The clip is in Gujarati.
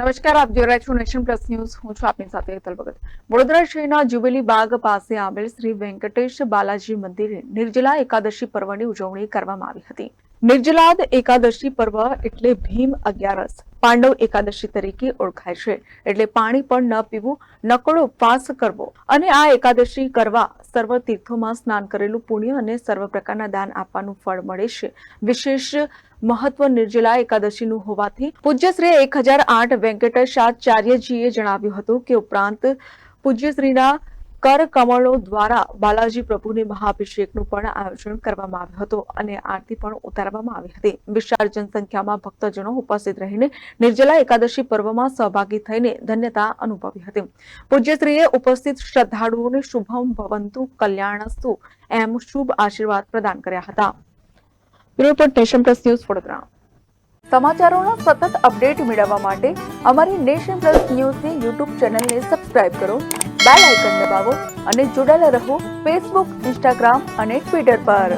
નમસ્કાર, આપ જોઈ રહ્યા છો નેશન પ્લસ ન્યૂઝ. હું છું આપની સાથે હેતલ ભગત. વડોદરા શહેરના જ્યુબિલી બાગ પાસે આવેલ શ્રી વેંકટેશ બાલાજી મંદિરે નિર્જલા એકાદશી પર્વની ઉજવણી કરવામાં આવી હતી. નિર્જલાદ એકાદશી પર્વ એટલે ભીમ અગિયારસ, પાંડવ એકાદશી તરીકે ઓળખાય છે. એટલે પાણી પણ ન પીવું, નકોડો ઉપવાસ કરવો અને આ એકાદશી કરવા સર્વ તીર્થોમાં સ્નાન કરેલું પુણ્ય અને સર્વ પ્રકારના દાન આપવાનું ફળ મળે છે. વિશેષ મહત્વ નિર્જલા એકાદશીનું હોવાથી પૂજ્યશ્રી 1008 વેંકટેશાચાર્યજીએ જણાવ્યું હતું કે ઉપરાંત પૂજ્યશ્રીના કર કમળો દ્વારા બાલાજી પ્રભુને મહાઅભિષેકનું પણ આયોજન કરવામાં આવ્યું હતું અને આરતી પણ ઉતારવામાં આવી હતી. વિશાળ જનસંખ્યામાં ભક્તજનો ઉપસ્થિત રહીને નિર્જલા એકાદશી પર્વમાં સહભાગી થઈને ધન્યતા અનુભવી હતી. પૂજ્યશ્રીએ ઉપસ્થિત શ્રદ્ધાળુઓને શુભમ ભવંતુ કલ્યાણસ્તુ એમ શુભ આશીર્વાદ પ્રદાન કર્યા હતા. Report nation plus news Vadodara. સમાચારોના સતત અપડેટ મેળવવા માટે અમારી નેશન પ્લસ ન્યૂઝની યુટ્યુબ ચેનલને સબસ્ક્રાઇબ કરો, બેલ આઇકન દબાવો અને જોડાયેલા રહો ફેસબુક, ઇન્સ્ટાગ્રામ અને ટ્વિટર પર.